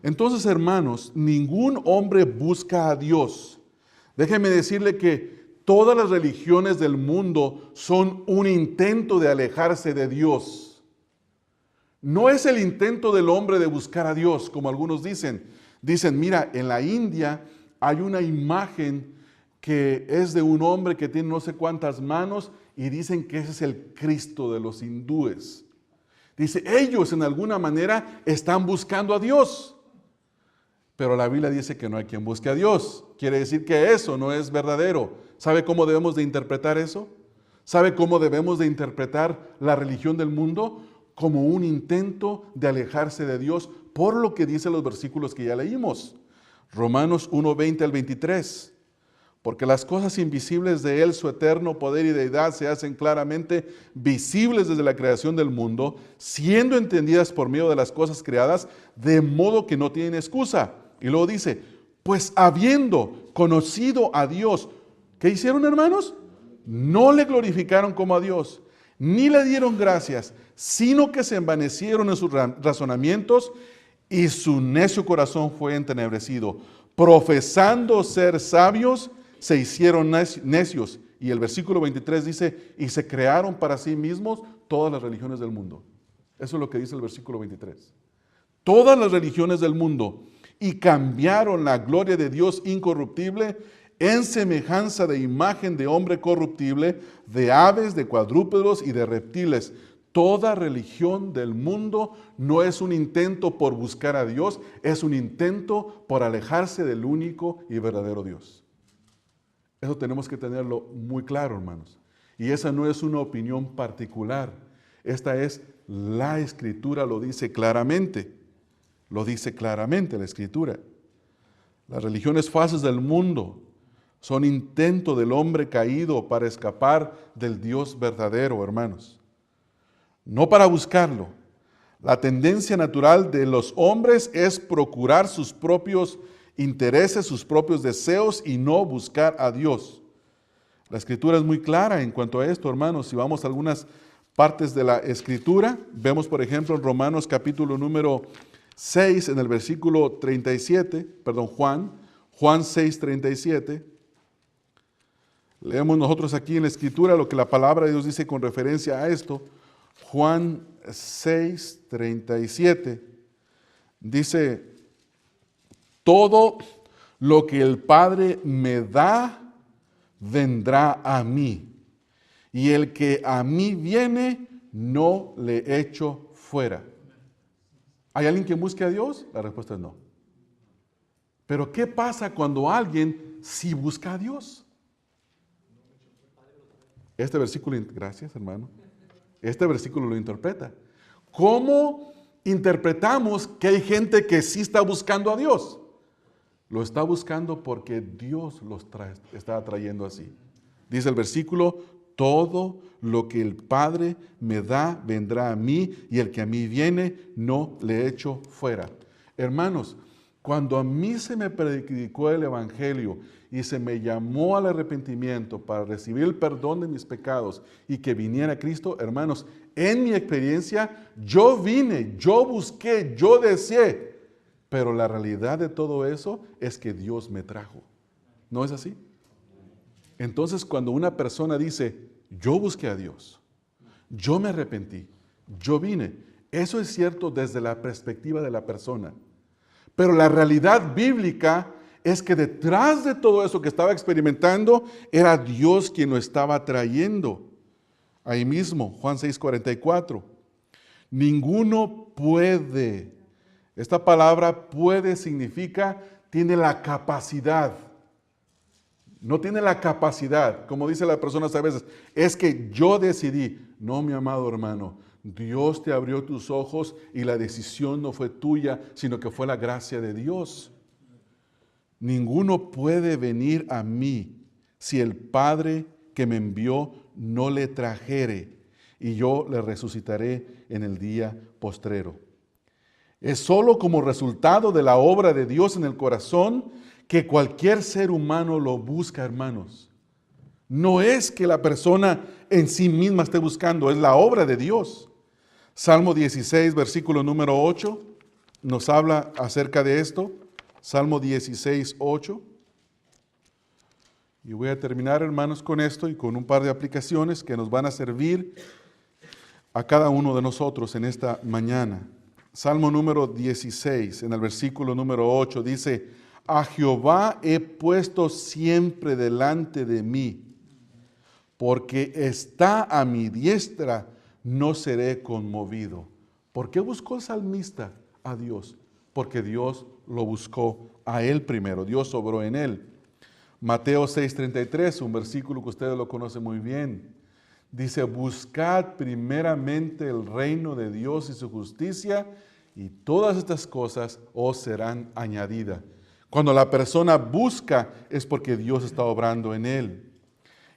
Entonces, hermanos, ningún hombre busca a Dios. Déjeme decirle que todas las religiones del mundo son un intento de alejarse de Dios. No es el intento del hombre de buscar a Dios, como algunos dicen. Dicen, mira, en la India hay una imagen que es de un hombre que tiene no sé cuántas manos y dicen que ese es el Cristo de los hindúes. Dice, ellos en alguna manera están buscando a Dios. Pero la Biblia dice que no hay quien busque a Dios. Quiere decir que eso no es verdadero. ¿Sabe cómo debemos de interpretar eso? ¿Sabe cómo debemos de interpretar la religión del mundo? Como un intento de alejarse de Dios, por lo que dicen los versículos que ya leímos. Romanos 1, 20 al 23. Porque las cosas invisibles de Él, su eterno poder y deidad, se hacen claramente visibles desde la creación del mundo, siendo entendidas por medio de las cosas creadas, de modo que no tienen excusa. Y luego dice, pues habiendo conocido a Dios, ¿qué hicieron, hermanos? No le glorificaron como a Dios, ni le dieron gracias, sino que se envanecieron en sus razonamientos y su necio corazón fue entenebrecido. Profesando ser sabios, se hicieron necios. Y el versículo 23 dice, y se crearon para sí mismos todas las religiones del mundo. Eso es lo que dice el versículo 23. Todas las religiones del mundo, y cambiaron la gloria de Dios incorruptible en semejanza de imagen de hombre corruptible, de aves, de cuadrúpedos y de reptiles. Toda religión del mundo no es un intento por buscar a Dios, es un intento por alejarse del único y verdadero Dios. Eso tenemos que tenerlo muy claro, hermanos. Y esa no es una opinión particular. Esta es la Escritura, lo dice claramente. Lo dice claramente la Escritura. Las religiones falsas del mundo son intento del hombre caído para escapar del Dios verdadero, hermanos. No para buscarlo. La tendencia natural de los hombres es procurar sus propios intereses, sus propios deseos y no buscar a Dios. La Escritura es muy clara en cuanto a esto, hermanos. Si vamos a algunas partes de la Escritura, vemos por ejemplo en Romanos capítulo número 6, en el versículo 37, Juan 6, 37. Leemos nosotros aquí en la Escritura lo que la palabra de Dios dice con referencia a esto. Juan 6, 37. Dice, todo lo que el Padre me da, vendrá a mí. Y el que a mí viene, no le echo fuera. ¿Hay alguien que busque a Dios? La respuesta es no. Pero ¿qué pasa cuando alguien sí busca a Dios? Este versículo, gracias hermano, este versículo lo interpreta. ¿Cómo interpretamos que hay gente que sí está buscando a Dios? Lo está buscando porque Dios los está atrayendo así. Dice el versículo, todo lo que el Padre me da vendrá a mí, y el que a mí viene no le echo fuera. Hermanos, cuando a mí se me predicó el Evangelio y se me llamó al arrepentimiento para recibir el perdón de mis pecados y que viniera Cristo, hermanos, en mi experiencia, yo vine, yo busqué, yo deseé, pero la realidad de todo eso es que Dios me trajo. ¿No es así? Entonces, cuando una persona dice, yo busqué a Dios, yo me arrepentí, yo vine, Eso es cierto desde la perspectiva de la persona. Pero la realidad bíblica es que detrás de todo eso que estaba experimentando, era Dios quien lo estaba trayendo. Ahí mismo, Juan 6:44. Ninguno puede. Esta palabra puede significa tiene la capacidad. No tiene la capacidad, como dice la persona a veces, es que yo decidí. No, mi amado hermano, Dios te abrió tus ojos y la decisión no fue tuya, sino que fue la gracia de Dios. Ninguno puede venir a mí si el Padre que me envió no le trajere, y yo le resucitaré en el día postrero. Es solo como resultado de la obra de Dios en el corazón que cualquier ser humano lo busca, hermanos. No es que la persona en sí misma esté buscando, es la obra de Dios. Salmo 16, versículo número 8, nos habla acerca de esto. Salmo 16, 8. Y voy a terminar, hermanos, con esto y con un par de aplicaciones que nos van a servir a cada uno de nosotros en esta mañana. Salmo número 16, en el versículo número 8, dice: a Jehová he puesto siempre delante de mí, porque está a mi diestra, no seré conmovido. ¿Por qué buscó el salmista a Dios? Porque Dios lo buscó a él primero, Dios obró en él. Mateo 6:33, un versículo que ustedes lo conocen muy bien. Dice: buscad primeramente el reino de Dios y su justicia, y todas estas cosas os serán añadidas. Cuando la persona busca es porque Dios está obrando en él.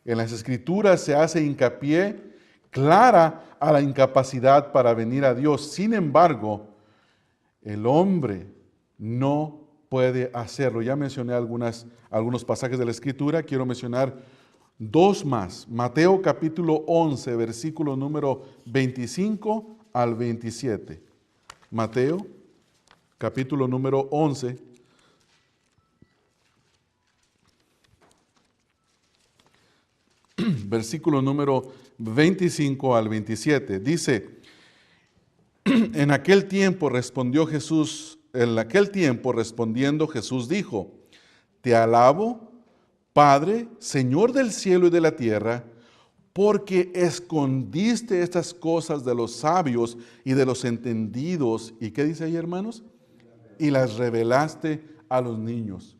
En las Escrituras se hace hincapié clara a la incapacidad para venir a Dios. Sin embargo, el hombre no puede hacerlo. Ya mencioné algunos pasajes de la Escritura, quiero mencionar dos más. Mateo capítulo 11, versículo número 25 al 27. Mateo capítulo número 11, versículo número 25 al 27. Dice: en aquel tiempo respondiendo Jesús dijo: te alabo, Padre, Señor del cielo y de la tierra, porque escondiste estas cosas de los sabios y de los entendidos. ¿Y qué dice ahí, hermanos? Y las revelaste a los niños.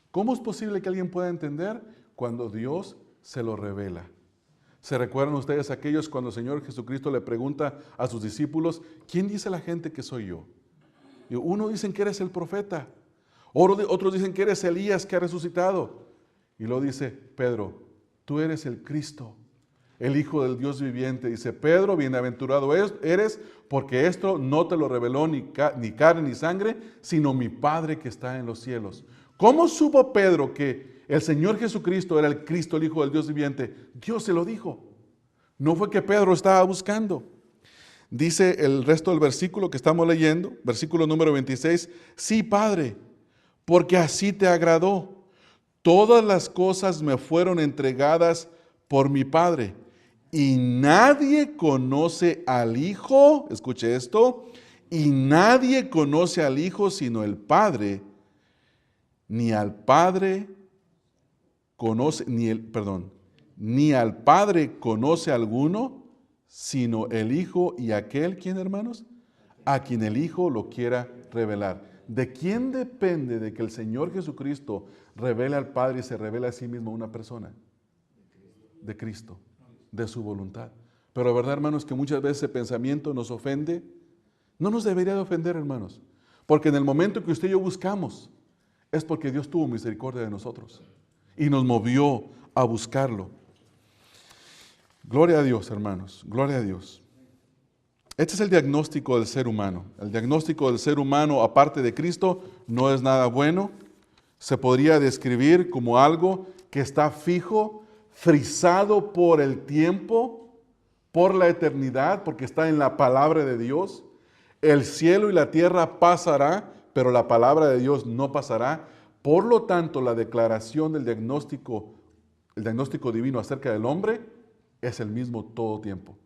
¿Cómo es posible que alguien pueda entender? Cuando Dios se lo revela. ¿Se recuerdan ustedes aquellos cuando el Señor Jesucristo le pregunta a sus discípulos: ¿quién dice la gente que soy yo? Y uno dicen que eres el profeta, otros dicen que eres Elías que ha resucitado. Y luego dice Pedro: tú eres el Cristo, el Hijo del Dios viviente. Dice Pedro: bienaventurado eres, porque esto no te lo reveló ni carne ni sangre, sino mi Padre que está en los cielos. ¿Cómo supo Pedro que el Señor Jesucristo era el Cristo, el Hijo del Dios viviente? Dios se lo dijo. No fue que Pedro estaba buscando. Dice el resto del versículo que estamos leyendo, versículo número 26, sí, Padre, porque así te agradó. Todas las cosas me fueron entregadas por mi Padre, y nadie conoce al Hijo, escuche esto, y nadie conoce al Hijo sino el Padre, ni al Padre conoce, ni al Padre conoce alguno, sino el Hijo y aquel, ¿quién, hermanos? A quien el Hijo lo quiera revelar. ¿De quién depende de que el Señor Jesucristo revele al Padre y se revele a sí mismo a una persona? De Cristo, de su voluntad. Pero verdad, hermanos, que muchas veces ese pensamiento nos ofende. No nos debería de ofender, hermanos, porque en el momento que usted y yo buscamos, es porque Dios tuvo misericordia de nosotros y nos movió a buscarlo. Gloria a Dios, hermanos, gloria a Dios. Este es el diagnóstico del ser humano. El diagnóstico del ser humano, aparte de Cristo, no es nada bueno. Se podría describir como algo que está fijo, frisado por el tiempo, por la eternidad, porque está en la palabra de Dios. El cielo y la tierra pasará, pero la palabra de Dios no pasará. Por lo tanto, la declaración del diagnóstico, el diagnóstico divino acerca del hombre, es el mismo todo tiempo.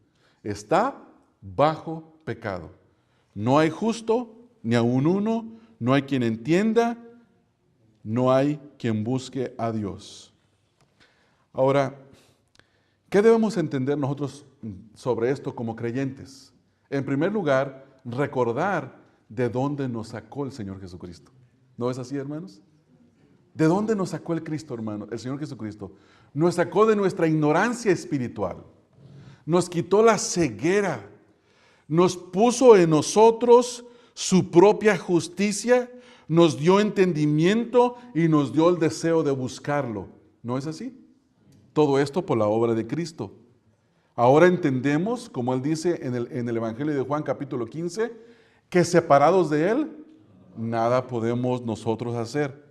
Está bajo pecado. No hay justo, ni aun uno, no hay quien entienda, no hay quien busque a Dios. Ahora, ¿qué debemos entender nosotros sobre esto como creyentes? En primer lugar, recordar de dónde nos sacó el Señor Jesucristo. ¿No es así, hermanos? ¿De dónde nos sacó el Cristo, hermano? El Señor Jesucristo. Nos sacó de nuestra ignorancia espiritual. Nos quitó la ceguera. Nos puso en nosotros su propia justicia, nos dio entendimiento y nos dio el deseo de buscarlo. ¿No es así? Todo esto por la obra de Cristo. Ahora entendemos, como Él dice en el Evangelio de Juan capítulo 15, que separados de Él, nada podemos nosotros hacer.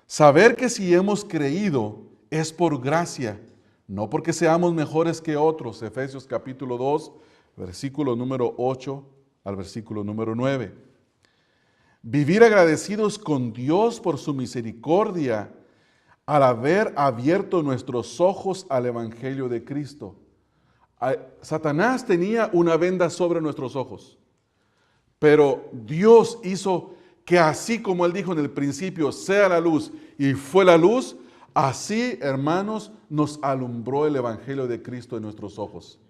Saber que si hemos creído es por gracia, no porque seamos mejores que otros. Efesios capítulo 2, versículo número 8 al versículo número 9. Vivir agradecidos con Dios por su misericordia al haber abierto nuestros ojos al Evangelio de Cristo. Satanás tenía una venda sobre nuestros ojos, pero Dios hizo que así como Él dijo en el principio, sea la luz, y fue la luz, así, hermanos, nos alumbró el Evangelio de Cristo en nuestros ojos.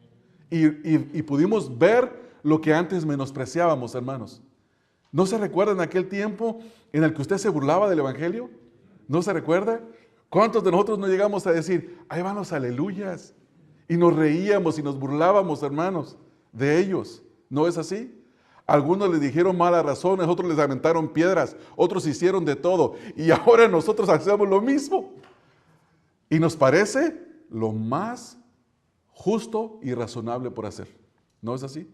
Y pudimos ver lo que antes menospreciábamos, hermanos. ¿No se recuerda en aquel tiempo en el que usted se burlaba del Evangelio? ¿No se recuerda? ¿Cuántos de nosotros no llegamos a decir, ahí van los aleluyas? Y nos reíamos y nos burlábamos, hermanos, de ellos. ¿No es así? Algunos les dijeron malas razones, otros les aventaron piedras, otros hicieron de todo. Y ahora nosotros hacemos lo mismo. Y nos parece lo más justo y razonable por hacer. ¿No es así?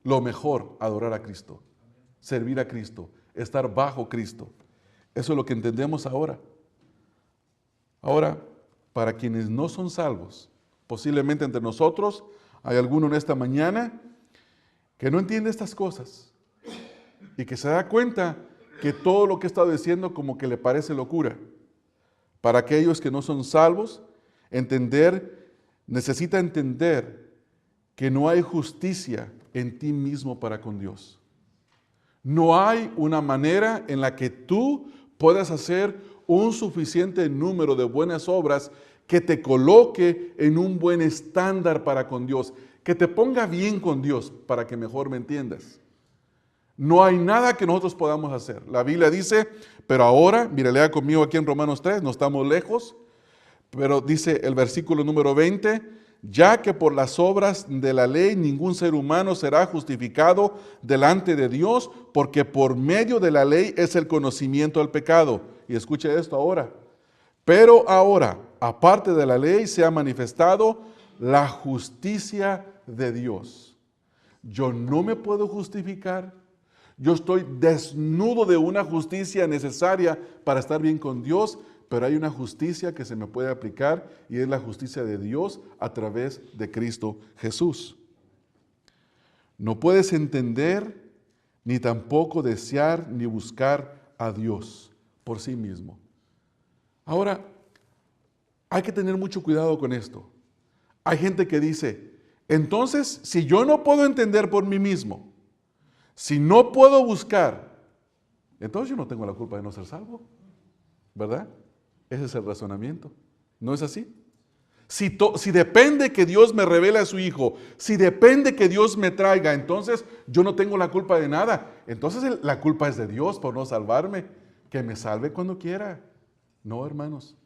Lo mejor, adorar a Cristo, servir a Cristo, estar bajo Cristo. Eso es lo que entendemos ahora. Ahora, para quienes no son salvos, posiblemente entre nosotros hay alguno en esta mañana que no entiende estas cosas y que se da cuenta que todo lo que he estado diciendo como que le parece locura. Para aquellos que no son salvos, necesita entender que no hay justicia en ti mismo para con Dios. No hay una manera en la que tú puedas hacer un suficiente número de buenas obras que te coloque en un buen estándar para con Dios, que te ponga bien con Dios, para que mejor me entiendas. No hay nada que nosotros podamos hacer. La Biblia dice, pero ahora, mire, lea conmigo aquí en Romanos 3, no estamos lejos, pero dice el versículo número 20, ya que por las obras de la ley ningún ser humano será justificado delante de Dios, porque por medio de la ley es el conocimiento del pecado. Y escuche esto ahora. Pero ahora, aparte de la ley, se ha manifestado la justicia de Dios. Yo no me puedo justificar. Yo estoy desnudo de una justicia necesaria para estar bien con Dios, pero hay una justicia que se me puede aplicar y es la justicia de Dios a través de Cristo Jesús. No puedes entender, ni tampoco desear, ni buscar a Dios por sí mismo. Ahora, hay que tener mucho cuidado con esto. Hay gente que dice, entonces, si yo no puedo entender por mí mismo, si no puedo buscar, entonces yo no tengo la culpa de no ser salvo, ¿verdad? Ese es el razonamiento. ¿No es así? Si depende que Dios me revele a su Hijo, si depende que Dios me traiga, entonces yo no tengo la culpa de nada. Entonces la culpa es de Dios por no salvarme. Que me salve cuando quiera. No, hermanos.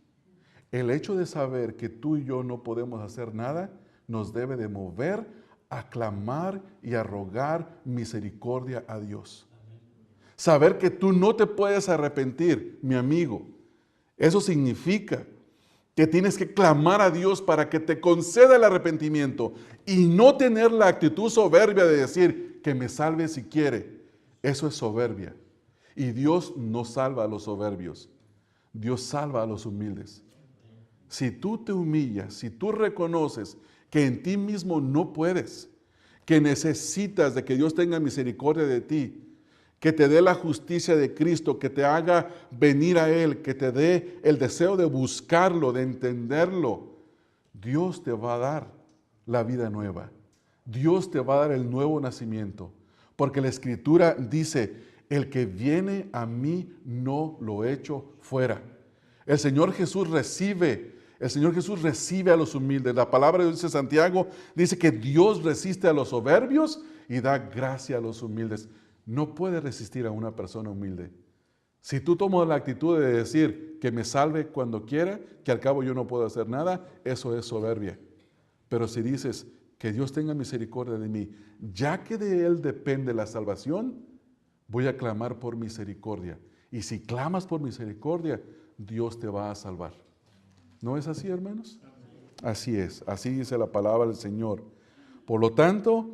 El hecho de saber que tú y yo no podemos hacer nada nos debe de mover a clamar y a rogar misericordia a Dios. Saber que tú no te puedes arrepentir, mi amigo. Eso significa que tienes que clamar a Dios para que te conceda el arrepentimiento y no tener la actitud soberbia de decir que me salve si quiere. Eso es soberbia. Y Dios no salva a los soberbios. Dios salva a los humildes. Si tú te humillas, si tú reconoces que en ti mismo no puedes, que necesitas de que Dios tenga misericordia de ti, que te dé la justicia de Cristo, que te haga venir a Él, que te dé el deseo de buscarlo, de entenderlo, Dios te va a dar la vida nueva. Dios te va a dar el nuevo nacimiento. Porque la Escritura dice, el que viene a mí no lo echo fuera. El Señor Jesús recibe a los humildes. La palabra de Dios dice, Santiago, dice que Dios resiste a los soberbios y da gracia a los humildes. No puede resistir a una persona humilde. Si tú tomas la actitud de decir que me salve cuando quiera, que al cabo yo no puedo hacer nada, eso es soberbia. Pero si dices que Dios tenga misericordia de mí, ya que de Él depende la salvación, voy a clamar por misericordia. Y si clamas por misericordia, Dios te va a salvar. ¿No es así, hermanos? Así es, así dice la palabra del Señor. Por lo tanto,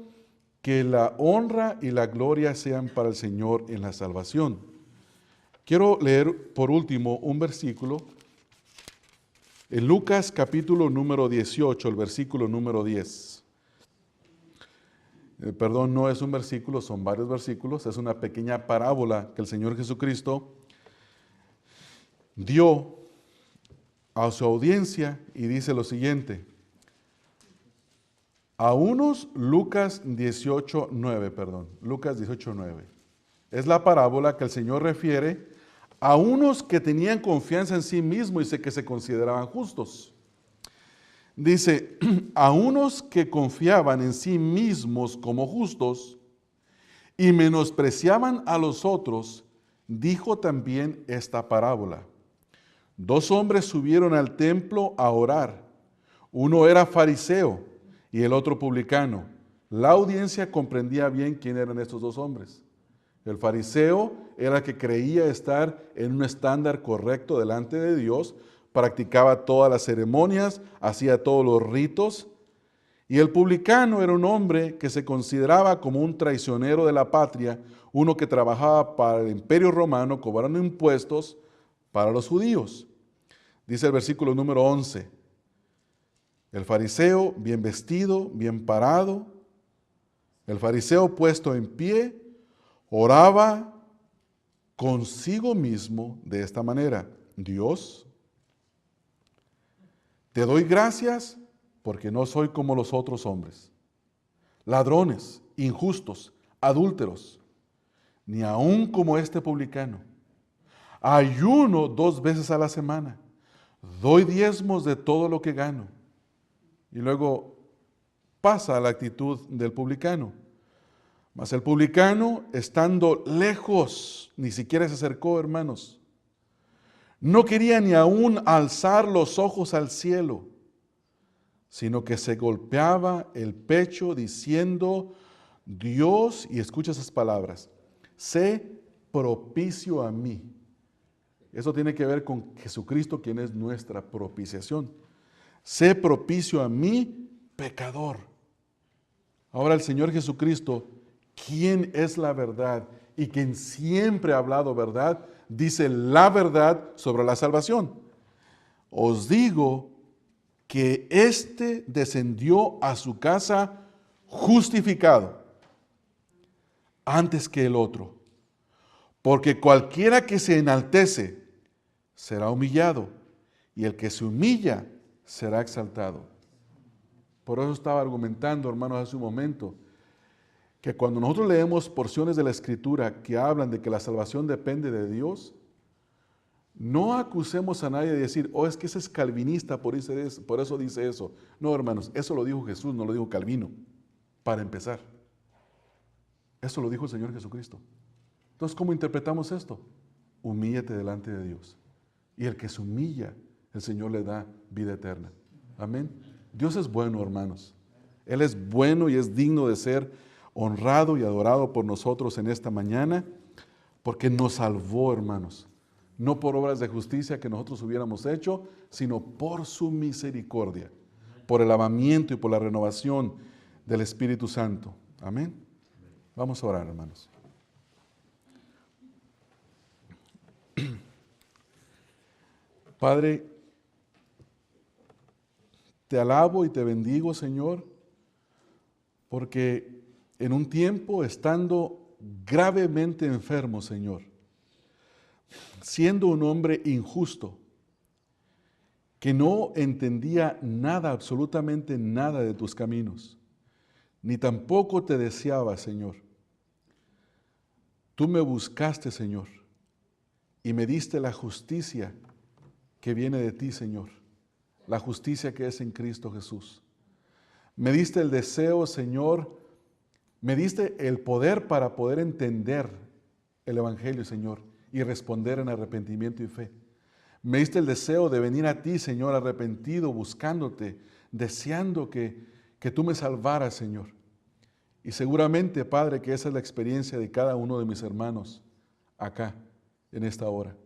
que la honra y la gloria sean para el Señor en la salvación. Quiero leer por último un versículo en Lucas capítulo número 18, el versículo número 10. Perdón, no es un versículo, son varios versículos, es una pequeña parábola que el Señor Jesucristo dio a su audiencia y dice lo siguiente. A unos, Lucas 18:9. Es la parábola que el Señor refiere a unos que tenían confianza en sí mismos y que se consideraban justos. Dice, a unos que confiaban en sí mismos como justos y menospreciaban a los otros, dijo también esta parábola. 2 hombres subieron al templo a orar. Uno era fariseo y el otro publicano. La audiencia comprendía bien quién eran estos 2 hombres. El fariseo era el que creía estar en un estándar correcto delante de Dios, practicaba todas las ceremonias, hacía todos los ritos. Y el publicano era un hombre que se consideraba como un traicionero de la patria, uno que trabajaba para el imperio romano cobrando impuestos para los judíos. Dice el versículo número 11. El fariseo bien vestido, bien parado, el fariseo puesto en pie, oraba consigo mismo de esta manera. Dios, te doy gracias porque no soy como los otros hombres, ladrones, injustos, adúlteros, ni aun como este publicano. Ayuno 2 veces a la semana, doy diezmos de todo lo que gano. Y luego pasa a la actitud del publicano. Mas el publicano, estando lejos, ni siquiera se acercó, hermanos. No quería ni aún alzar los ojos al cielo, sino que se golpeaba el pecho diciendo, Dios, y escucha esas palabras, sé propicio a mí. Eso tiene que ver con Jesucristo, quien es nuestra propiciación. Sé propicio a mí, pecador. Ahora el Señor Jesucristo, quien es la verdad y quien siempre ha hablado verdad, dice la verdad sobre la salvación. Os digo que éste descendió a su casa justificado antes que el otro. Porque cualquiera que se enaltece será humillado, y el que se humilla será exaltado. Por eso estaba argumentando, hermanos, hace un momento, que cuando nosotros leemos porciones de la Escritura que hablan de que la salvación depende de Dios, no acusemos a nadie de decir, oh, es que ese es calvinista, por eso dice eso. No, hermanos, eso lo dijo Jesús, no lo dijo Calvino, para empezar. Eso lo dijo el Señor Jesucristo. Entonces, ¿cómo interpretamos esto? Humíllate delante de Dios. Y el que se humilla, el Señor le da vida eterna. Amén. Dios es bueno, hermanos. Él es bueno y es digno de ser honrado y adorado por nosotros en esta mañana, porque nos salvó, hermanos. No por obras de justicia que nosotros hubiéramos hecho, sino por su misericordia, por el lavamiento y por la renovación del Espíritu Santo. Amén. Vamos a orar, hermanos. Padre, te alabo y te bendigo, Señor, porque en un tiempo estando gravemente enfermo, Señor, siendo un hombre injusto, que no entendía nada, absolutamente nada de tus caminos, ni tampoco te deseaba, Señor. Tú me buscaste, Señor, y me diste la justicia que viene de ti, Señor, la justicia que es en Cristo Jesús. Me diste el deseo, Señor, me diste el poder para poder entender el Evangelio, Señor, y responder en arrepentimiento y fe. Me diste el deseo de venir a ti, Señor, arrepentido, buscándote, deseando que tú me salvaras, Señor. Y seguramente, Padre, que esa es la experiencia de cada uno de mis hermanos acá, en esta hora.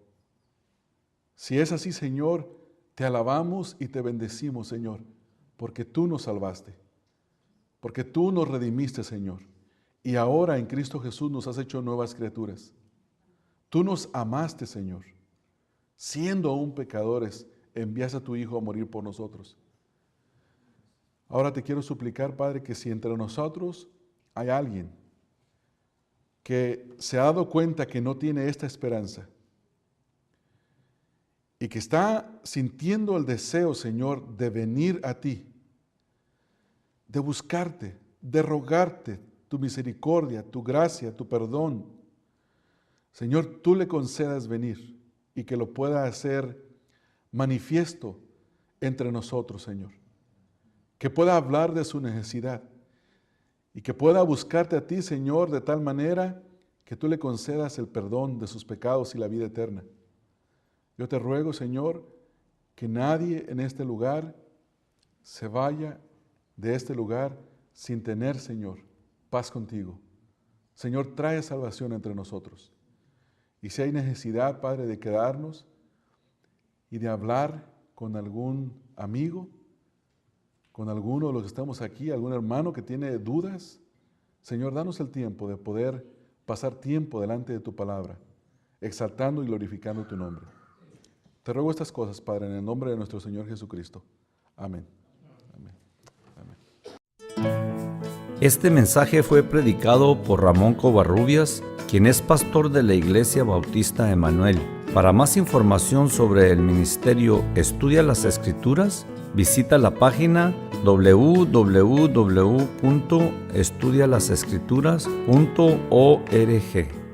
Si es así, Señor, te alabamos y te bendecimos, Señor, porque tú nos salvaste, porque tú nos redimiste, Señor. Y ahora en Cristo Jesús nos has hecho nuevas criaturas. Tú nos amaste, Señor. Siendo aún pecadores, enviaste a tu Hijo a morir por nosotros. Ahora te quiero suplicar, Padre, que si entre nosotros hay alguien que se ha dado cuenta que no tiene esta esperanza y que está sintiendo el deseo, Señor, de venir a ti, de buscarte, de rogarte tu misericordia, tu gracia, tu perdón, Señor, tú le concedas venir y que lo pueda hacer manifiesto entre nosotros, Señor. Que pueda hablar de su necesidad y que pueda buscarte a ti, Señor, de tal manera que tú le concedas el perdón de sus pecados y la vida eterna. Yo te ruego, Señor, que nadie en este lugar se vaya de este lugar sin tener, Señor, paz contigo. Señor, trae salvación entre nosotros. Y si hay necesidad, Padre, de quedarnos y de hablar con algún amigo, con alguno de los que estamos aquí, algún hermano que tiene dudas, Señor, danos el tiempo de poder pasar tiempo delante de tu palabra, exaltando y glorificando tu nombre. Te ruego estas cosas, Padre, en el nombre de nuestro Señor Jesucristo. Amén. Amén. Amén. Este mensaje fue predicado por Ramón Covarrubias, quien es pastor de la Iglesia Bautista Emanuel. Para más información sobre el ministerio Estudia las Escrituras, visita la página www.estudialasescrituras.org.